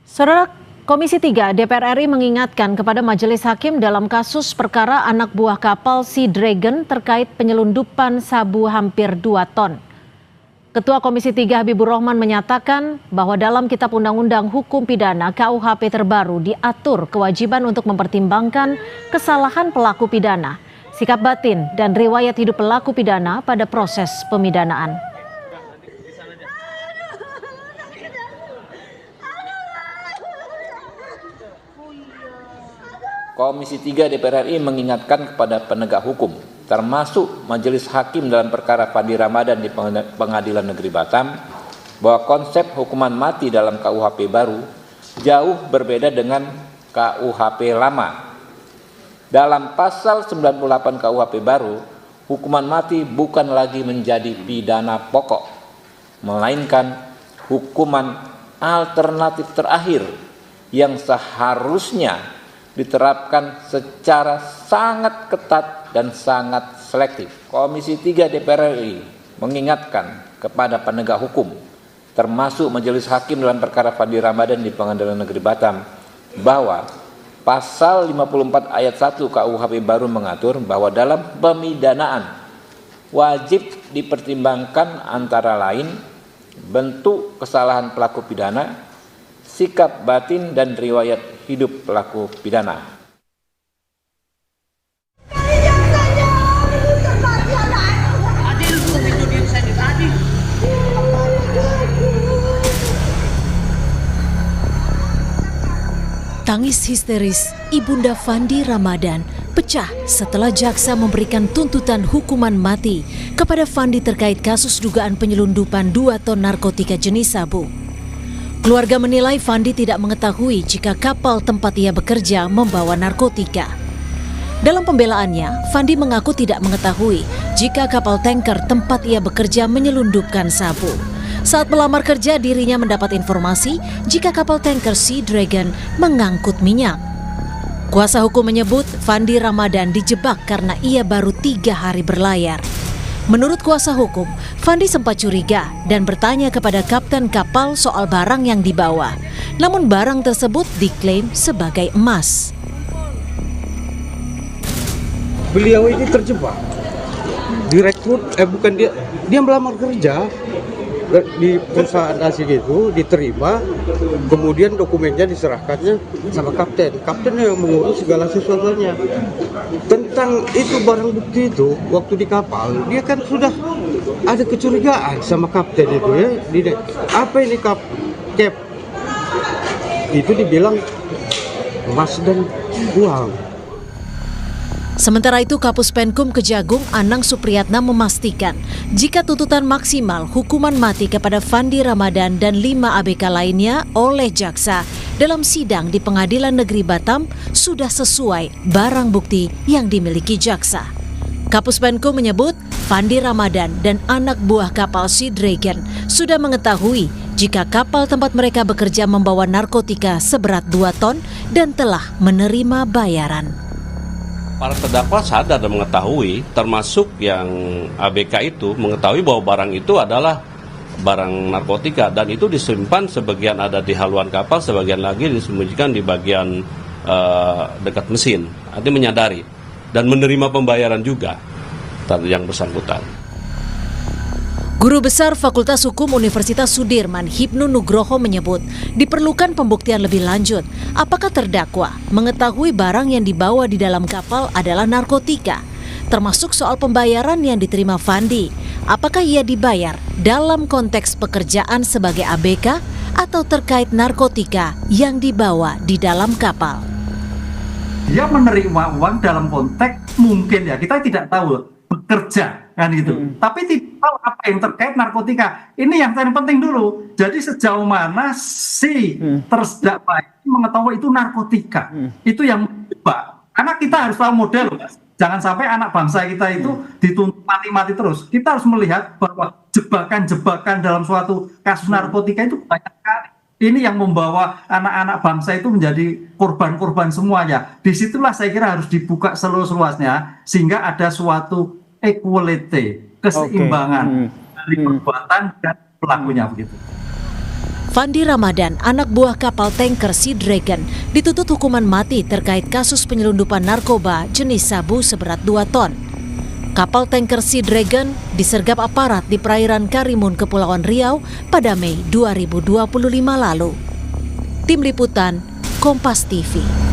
Saudara, Komisi 3 DPR RI mengingatkan kepada Majelis Hakim dalam kasus perkara anak buah kapal Sea Dragon terkait penyelundupan sabu hampir 2 ton. Ketua Komisi 3 Habibur Rahman menyatakan bahwa dalam Kitab Undang-Undang Hukum Pidana KUHP terbaru diatur kewajiban untuk mempertimbangkan kesalahan pelaku pidana, sikap batin, dan riwayat hidup pelaku pidana pada proses pemidanaan. Komisi 3 DPR RI mengingatkan kepada penegak hukum, termasuk Majelis Hakim dalam perkara Fandi Ramadan di Pengadilan Negeri Batam, bahwa konsep hukuman mati dalam KUHP baru jauh berbeda dengan KUHP lama. Dalam pasal 98 KUHP baru, hukuman mati bukan lagi menjadi pidana pokok, melainkan hukuman alternatif terakhir yang seharusnya diterapkan secara sangat ketat dan sangat selektif. Komisi 3 DPR RI mengingatkan kepada penegak hukum, termasuk Majelis Hakim dalam perkara Fandi Ramadan di Pengadilan Negeri Batam, bahwa pasal 54 ayat 1 KUHP baru mengatur bahwa dalam pemidanaan wajib dipertimbangkan antara lain bentuk kesalahan pelaku pidana, sikap batin, dan riwayat hidup pelaku pidana. Tangis histeris Ibunda Fandi Ramadan pecah setelah jaksa memberikan tuntutan hukuman mati kepada Fandi terkait kasus dugaan penyelundupan 2 ton narkotika jenis sabu. Keluarga menilai Fandi tidak mengetahui jika kapal tempat ia bekerja membawa narkotika. Dalam pembelaannya, Fandi mengaku tidak mengetahui jika kapal tanker tempat ia bekerja menyelundupkan sabu. Saat melamar kerja, dirinya mendapat informasi jika kapal tanker Sea Dragon mengangkut minyak. Kuasa hukum menyebut Fandi Ramadan dijebak karena ia baru 3 hari berlayar. Menurut kuasa hukum, Fandi sempat curiga dan bertanya kepada kapten kapal soal barang yang dibawa. Namun barang tersebut diklaim sebagai emas. Beliau ini terjebak, direkrut, bukan dia melamar kerja di perusahaan asing itu, diterima, kemudian dokumennya diserahkannya sama kapten. Kapten yang mengurus segala sesuatunya. Tentang itu barang bukti itu, waktu di kapal, dia kan sudah ada kecurigaan sama kapten itu ya. Apa ini Cap? Itu dibilang emas dan uang. Sementara itu, Kapus Penkum Kejagung Anang Supriyatna memastikan jika tuntutan maksimal hukuman mati kepada Fandi Ramadan dan 5 ABK lainnya oleh jaksa dalam sidang di Pengadilan Negeri Batam sudah sesuai barang bukti yang dimiliki jaksa. Kapus Penkum menyebut Fandi Ramadan dan anak buah kapal Sea Dragon sudah mengetahui jika kapal tempat mereka bekerja membawa narkotika seberat 2 ton dan telah menerima bayaran. Para terdakwa sadar dan mengetahui, termasuk yang ABK itu mengetahui bahwa barang itu adalah barang narkotika dan itu disimpan, sebagian ada di haluan kapal, sebagian lagi disembunyikan di bagian dekat mesin. Artinya menyadari dan menerima pembayaran juga yang bersangkutan. Guru Besar Fakultas Hukum Universitas Sudirman, Hipnu Nugroho menyebut diperlukan pembuktian lebih lanjut apakah terdakwa mengetahui barang yang dibawa di dalam kapal adalah narkotika, termasuk soal pembayaran yang diterima Fandi. Apakah ia dibayar dalam konteks pekerjaan sebagai ABK atau terkait narkotika yang dibawa di dalam kapal? Dia menerima uang dalam konteks mungkin ya, kita tidak tahu, bekerja kan gitu. Tapi tidak tahu apa yang terkait narkotika. Ini yang paling penting dulu. Jadi sejauh mana si terdakwa mengetahui itu narkotika. Itu yang menjebak. Karena kita harus tahu model. Jangan sampai anak bangsa kita itu dituntut mati-mati terus. Kita harus melihat bahwa jebakan-jebakan dalam suatu kasus narkotika itu banyak sekali. Ini yang membawa anak-anak bangsa itu menjadi korban-korban semuanya. Disitulah saya kira harus dibuka seluas-luasnya sehingga ada suatu equality, keseimbangan dari perbuatan dan pelakunya begitu. Fandi Ramadan, anak buah kapal tanker Sea Dragon, dituntut hukuman mati terkait kasus penyelundupan narkoba jenis sabu seberat 2 ton. Kapal tanker Sea Dragon disergap aparat di perairan Karimun, Kepulauan Riau pada Mei 2025 lalu. Tim Liputan, Kompas TV.